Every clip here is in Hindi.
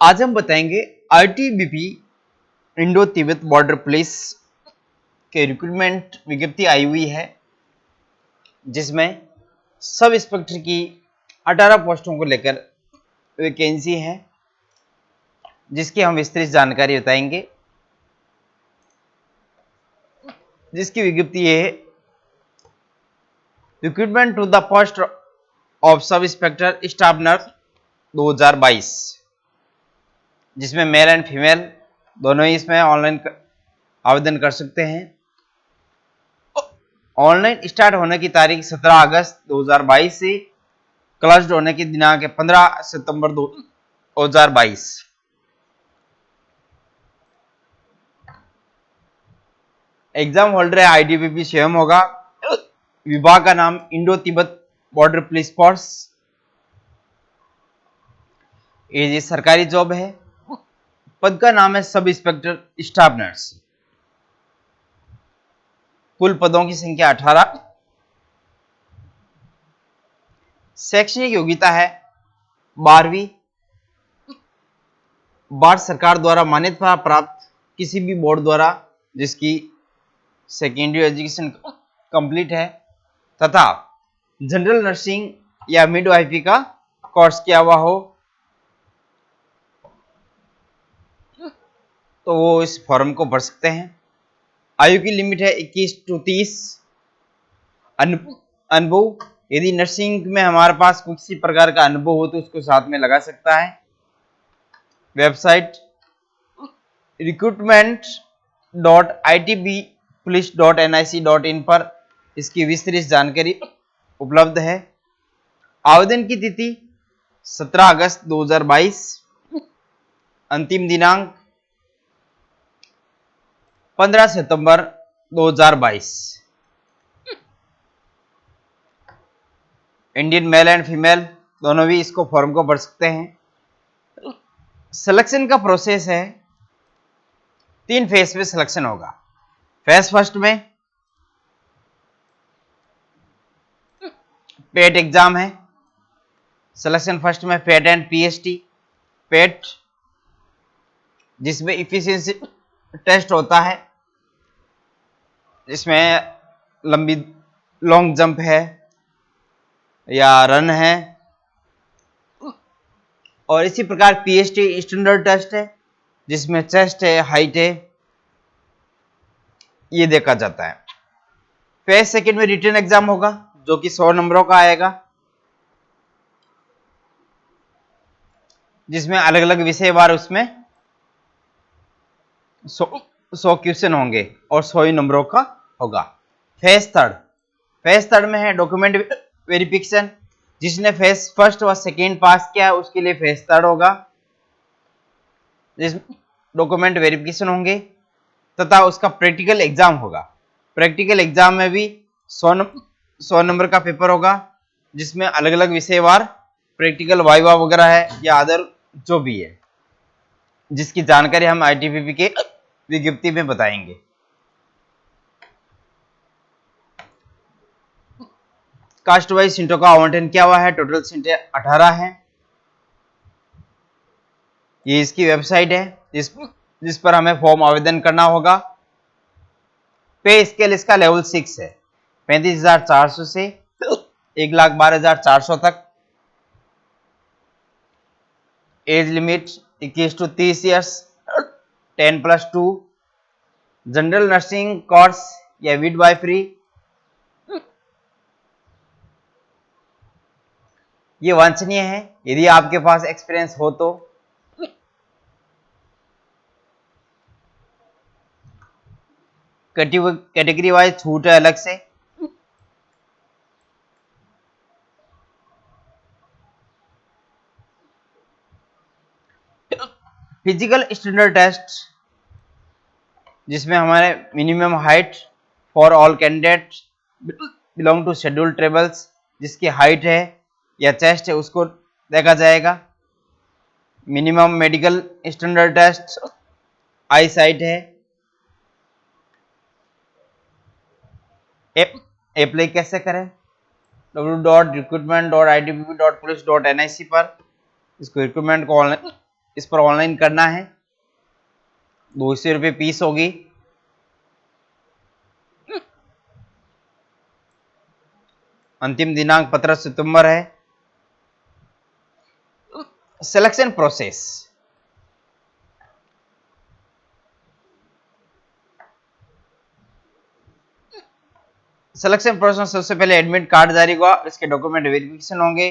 आज हम बताएंगे ITBP Indo Tibet border police के रिक्रूटमेंट विज्ञप्ति आई हुई है, जिसमें सब इंस्पेक्टर की 18 पोस्टों को लेकर वैकेंसी है, जिसकी हम विस्तृत जानकारी बताएंगे। जिसकी विज्ञप्ति ये है, recruitment to the post of sub inspector staff nurse 2022, जिसमें मेल एंड फीमेल दोनों ही इसमें ऑनलाइन आवेदन कर सकते हैं। ऑनलाइन स्टार्ट होने की तारीख 17 अगस्त 2022 से क्लोज्ड होने की दिनांक है 15 सितंबर 2022। एग्जाम होल्डर है आईटीबीपी स्वयं होगा। विभाग का नाम Indo Tibet border police force. ये सरकारी जॉब है। पद का नाम है सब इंस्पेक्टर स्टाफ नर्स। कुल पदों की संख्या 18। शैक्षणिक योग्यता है 12वीं। भारत सरकार द्वारा मान्यता प्राप्त किसी भी बोर्ड द्वारा जिसकी सेकेंडरी एजुकेशन कंप्लीट है तथा जनरल नर्सिंग या मिडवाइफरी का कोर्स किया हुआ हो, तो वो इस फॉर्म को भर सकते हैं। आयु की लिमिट है 21 to 30। अनुभव, यदि नर्सिंग में हमारे पास किसी प्रकार का अनुभव हो तो उसको साथ में लगा सकता है। वेबसाइट recruitment.itbpolice.nic.in पर इसकी विस्तृत जानकारी उपलब्ध है। आवेदन की तिथि 17 अगस्त 2022। अंतिम दिनांक 15 सितंबर 2022। इंडियन मेल एंड फीमेल दोनों भी इसको फॉर्म को भर सकते हैं। सिलेक्शन का प्रोसेस है, 3 फेज में सिलेक्शन होगा। फेज फर्स्ट में पेट एग्जाम है। सिलेक्शन फर्स्ट में पेट एंड पीएसटी। पेट जिसमें इफिशिएंसी टेस्ट होता है, जिसमें लॉन्ग जंप है या रन है, और इसी प्रकार पीएसटी स्टैंडर्ड टेस्ट है जिसमें चेस्ट है, हाइट है, ये देखा जाता है। फेज सेकंड में रिटन एग्जाम होगा जो कि 100 नंबरों का आएगा, जिसमें अलग अलग विषयवार उसमें 100 क्वेश्चन होंगे और 100 ही नंबरों का होगा। फेज थर्ड में है डॉक्यूमेंट वेरिफिकेशन। जिसने फेज फर्स्ट व सेकेंड पास किया उसके लिए फेज थर्ड होगा, जिस डॉक्यूमेंट वेरिफिकेशन होंगे तथा उसका प्रैक्टिकल एग्जाम होगा। प्रैक्टिकल एग्जाम में भी 100 नंबर का पेपर होगा, जिसमें अलग अलग विषयवार प्रैक्टिकल वाइवा वगैरह है या अदर जो भी है, जिसकी जानकारी हम आईटीबीपी के विज्ञप्ति में बताएंगे। कास्ट वाइज सीटों का आवंटन किया हुआ है। टोटल सीटें 18 हैं। ये इसकी वेबसाइट है जिस पर हमें फॉर्म आवेदन करना होगा। पे स्केल इसका लेवल 6 है, 35,400 से 1,12,400 तक। Age limit 21 to 30 years, 10+2। General nursing course या मिडवाइफरी, ये वांछनीय है यदि आपके पास एक्सपीरियंस हो तो। कैटेगरी वाइज छूट है अलग से। फिजिकल स्टैंडर्ड टेस्ट, जिसमें हमारे minimum height for all candidate belong to scheduled tribals, जिसकी हाइट है या चेस्ट है उसको देखा जाएगा। Minimum medical standard test, eye sight है। अप्लाई कैसे करें? www.recruitment.itbp.police.nic पर इसको रिक्रूटमेंट को ऑनलाइन इस पर ऑनलाइन करना है, 200 रुपये फीस होगी। अंतिम दिनांक 15 सितंबर है। सिलेक्शन प्रोसेस, सिलेक्शन प्रोसेस सबसे पहले एडमिट कार्ड जारी हुआ, इसके डॉक्यूमेंट वेरिफिकेशन होंगे,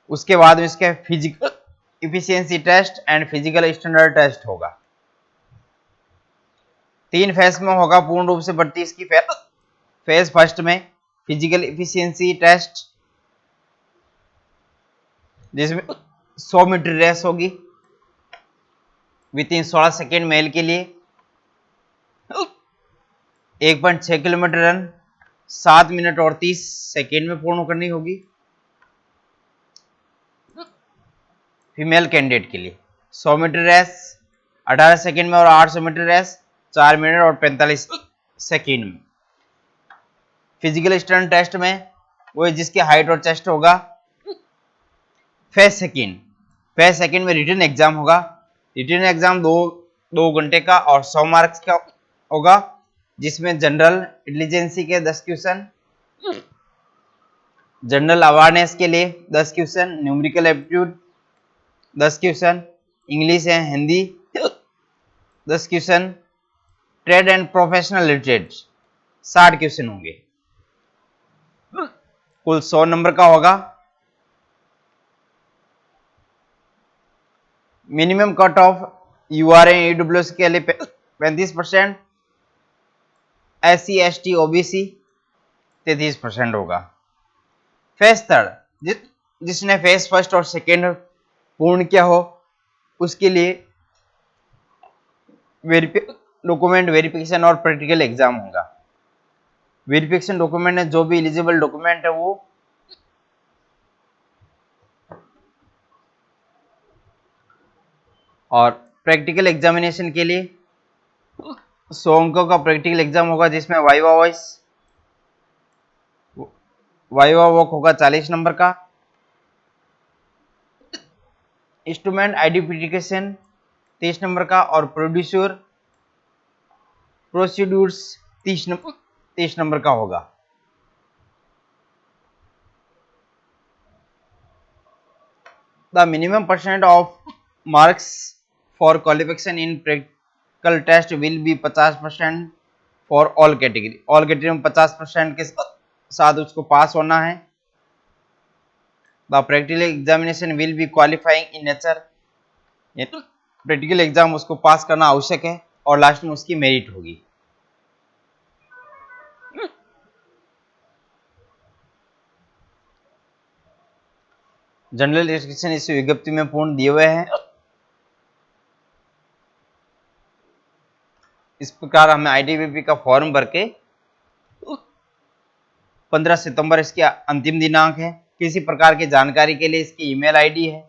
उसके बाद में इसके physical efficiency test and physical standard test होगा। 3 फेज में होगा पूर्ण रूप से भर्ती इसकी। फेज फर्स्ट में फिजिकल इफिशियंसी टेस्ट, जिसमें 100 मीटर रेस होगी विद इन 16 सेकेंड मेल के लिए, 1.6 किलोमीटर रन 7 मिनट और 30 सेकेंड में पूर्ण करनी होगी। फीमेल कैंडिडेट के लिए 100 मीटर रेस 18 सेकेंड में और 800 मीटर रेस 4 मिनट और 45 सेकेंड में। फिजिकल स्टैंडर्ड टेस्ट में वो जिसकी हाइट और चेस्ट होगा। फेज सेकेंड में रिटन एग्जाम होगा। रिटन एग्जाम 2 घंटे का और 100 मार्क्स का होगा, जिसमें जनरल इंटेलिजेंसी के 10 क्वेश्चन, जनरल अवेयरनेस के लिए 10 question, numerical aptitude 10 question, English and Hindi 10 question, trade and professional related 60 question होंगे। कुल 100 नंबर का होगा। मिनिमम कट ऑफ यूआरए ईडब्ल्यूएस के लिए 35%, SC ST OBC 33% होगा। फेज थर्ड, जिसने फेज फर्स्ट और सेकेंड पूर्ण किया हो उसके लिए डॉक्यूमेंट वेरिफिकेशन और प्रैक्टिकल एग्जाम होगा। वेरिफिकेशन डॉक्यूमेंट है जो भी एलिजिबल डॉक्यूमेंट है वो और प्रैक्टिकल एग्जामिनेशन के लिए 100 अंकों का प्रैक्टिकल एग्जाम होगा, जिसमें वाइवा वॉक होगा 40 नंबर का, इंस्ट्रूमेंट आइडेंटिफिकेशन 30 नंबर का और प्रोसीड्यूर्स 30 नंबर का होगा। The minimum percent of marks for qualification in practical test will be 50% for all category. All category में 50% के साथ उसको पास होना है। The practical examination will be qualifying in nature, practical exam उसको पास करना आवश्यक है और लास्ट में उसकी मेरिट होगी। जनरल डिस्क्रिप्शन इस विज्ञप्ति में पूर्ण दिए हुए हैं। इस प्रकार हमें आईटीबीपी का फॉर्म भर के 15 सितंबर इसकी अंतिम दिनांक है। किसी प्रकार की जानकारी के लिए इसकी ईमेल आईडी है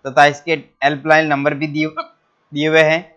तथा इसके हेल्पलाइन नंबर भी दिए हुए हैं।